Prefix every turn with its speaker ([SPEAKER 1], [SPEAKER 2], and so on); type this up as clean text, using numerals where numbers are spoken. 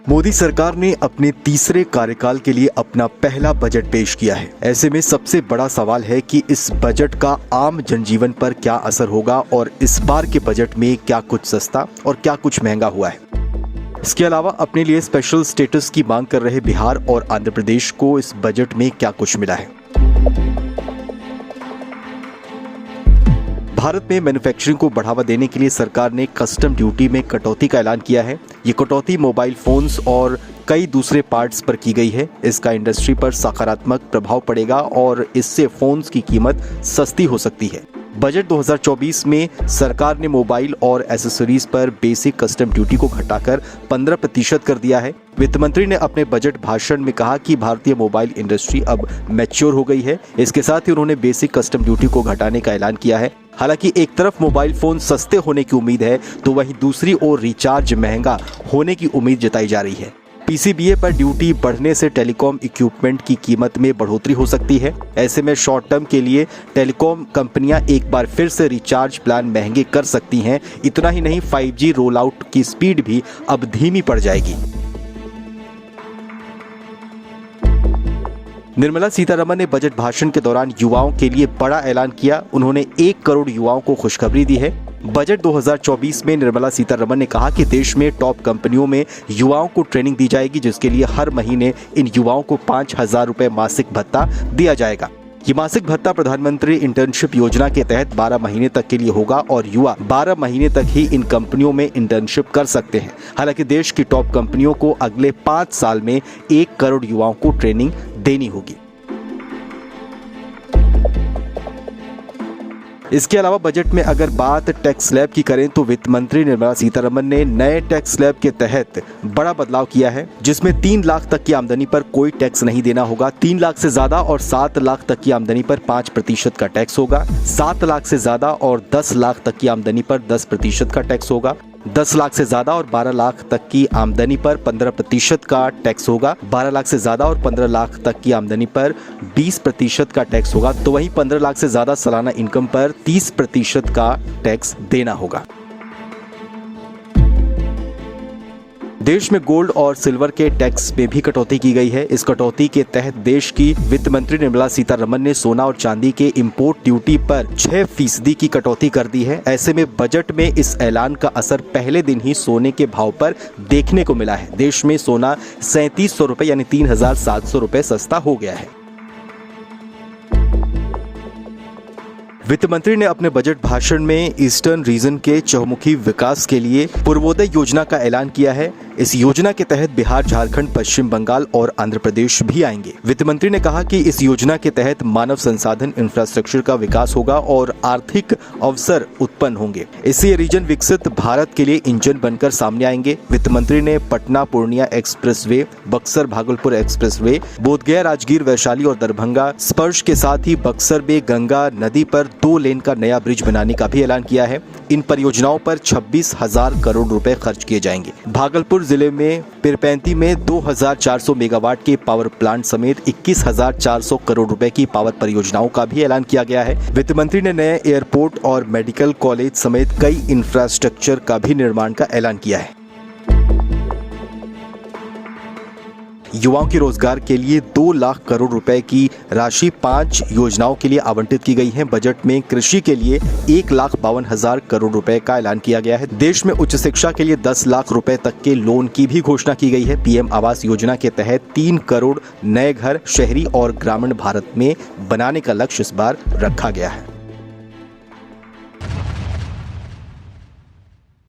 [SPEAKER 1] मोदी सरकार ने अपने तीसरे कार्यकाल के लिए अपना पहला बजट पेश किया है। ऐसे में सबसे बड़ा सवाल है कि इस बजट का आम जनजीवन पर क्या असर होगा और इस बार के बजट में क्या कुछ सस्ता और क्या कुछ महंगा हुआ है। इसके अलावा अपने लिए स्पेशल स्टेटस की मांग कर रहे बिहार और आंध्र प्रदेश को इस बजट में क्या कुछ मिला है। भारत में मैन्युफैक्चरिंग को बढ़ावा देने के लिए सरकार ने कस्टम ड्यूटी में कटौती का ऐलान किया है। ये कटौती मोबाइल फोन्स और कई दूसरे पार्ट्स पर की गई है। इसका इंडस्ट्री पर सकारात्मक प्रभाव पड़ेगा और इससे फोन्स की कीमत सस्ती हो सकती है। बजट 2024 में सरकार ने मोबाइल और एसेसरीज पर बेसिक कस्टम ड्यूटी को घटाकर 15% कर दिया है। वित्त मंत्री ने अपने बजट भाषण में कहा कि भारतीय मोबाइल इंडस्ट्री अब मैच्योर हो गई है। इसके साथ ही उन्होंने बेसिक कस्टम ड्यूटी को घटाने का ऐलान किया है। हालांकि एक तरफ मोबाइल फोन सस्ते होने की उम्मीद है तो वहीं दूसरी ओर रिचार्ज महंगा होने की उम्मीद जताई जा रही है। पीसीबीए पर ड्यूटी बढ़ने से टेलीकॉम इक्विपमेंट की कीमत में बढ़ोतरी हो सकती है। ऐसे में शॉर्ट टर्म के लिए टेलीकॉम कंपनियां एक बार फिर से रिचार्ज प्लान महंगे कर सकती हैं। इतना ही नहीं, 5G रोल आउट की स्पीड भी अब धीमी पड़ जाएगी। निर्मला सीतारमण ने बजट भाषण के दौरान युवाओं के लिए बड़ा ऐलान किया। उन्होंने 1 करोड़ युवाओं को खुशखबरी दी है। बजट 2024 में निर्मला सीतारमण ने कहा कि देश में टॉप कंपनियों में युवाओं को ट्रेनिंग दी जाएगी, जिसके लिए हर महीने इन युवाओं को 5,000 रुपए मासिक भत्ता दिया जाएगा। ये मासिक भत्ता प्रधानमंत्री इंटर्नशिप योजना के तहत 12 महीने तक के लिए होगा और युवा 12 महीने तक ही इन कंपनियों में इंटर्नशिप कर सकते हैं। हालांकि देश की टॉप कंपनियों को अगले 5 साल में 1 करोड़ युवाओं को ट्रेनिंग देनी होगी। इसके अलावा बजट में अगर बात टैक्स स्लैब की करें तो वित्त मंत्री निर्मला सीतारमण ने नए टैक्स स्लैब के तहत बड़ा बदलाव किया है, जिसमें 3 लाख तक की आमदनी पर कोई टैक्स नहीं देना होगा। 3 लाख से ज्यादा और 7 लाख तक की आमदनी पर 5% का टैक्स होगा। 7 लाख से ज्यादा और 10 लाख तक की आमदनी पर 10% का टैक्स होगा। 10 लाख से ज्यादा और 12 लाख तक की आमदनी पर 15% का टैक्स होगा। 12 लाख से ज्यादा और 15 लाख तक की आमदनी पर 20% का टैक्स होगा। तो वहीं 15 लाख से ज्यादा सालाना इनकम पर 30% का टैक्स देना होगा। देश में गोल्ड और सिल्वर के टैक्स में भी कटौती की गई है। इस कटौती के तहत देश की वित्त मंत्री निर्मला सीतारमण ने सोना और चांदी के इंपोर्ट ड्यूटी पर 6% की कटौती कर दी है। ऐसे में बजट में इस ऐलान का असर पहले दिन ही सोने के भाव पर देखने को मिला है। देश में सोना 3700 रुपए यानी 3700 रुपए सस्ता हो गया है। वित्त मंत्री ने अपने बजट भाषण में ईस्टर्न रीजन के चहुमुखी विकास के लिए पूर्वोदय योजना का ऐलान किया है। इस योजना के तहत बिहार, झारखंड, पश्चिम बंगाल और आंध्र प्रदेश भी आएंगे। वित्त मंत्री ने कहा कि इस योजना के तहत मानव संसाधन इंफ्रास्ट्रक्चर का विकास होगा और आर्थिक अवसर उत्पन्न होंगे। इससे ये रीजन विकसित भारत के लिए इंजन बनकर सामने आएंगे। वित्त मंत्री ने पटना पूर्णिया एक्सप्रेसवे, बक्सर भागलपुर एक्सप्रेसवे, बोधगया राजगीर वैशाली और दरभंगा स्पर्श के साथ ही बक्सर में गंगा नदी पर 2 लेन का नया ब्रिज बनाने का भी ऐलान किया है। इन परियोजनाओं पर 26,000 करोड़ रुपए खर्च किए जाएंगे। भागलपुर जिले में पिरपैंती में 2,400 मेगावाट के पावर प्लांट समेत 21,400 करोड़ रुपए की पावर परियोजनाओं का भी ऐलान किया गया है। वित्त मंत्री ने नए एयरपोर्ट और मेडिकल कॉलेज समेत कई इंफ्रास्ट्रक्चर का भी निर्माण का ऐलान किया है। युवाओं के रोजगार के लिए 2 लाख करोड़ रुपए की राशि 5 योजनाओं के लिए आवंटित की गई है। बजट में कृषि के लिए 1,52,000 करोड़ रुपए का ऐलान किया गया है। देश में उच्च शिक्षा के लिए 10 लाख रुपए तक के लोन की भी घोषणा की गई है। पीएम आवास योजना के तहत 3 करोड़ नए घर शहरी और ग्रामीण भारत में बनाने का लक्ष्य इस बार रखा गया है।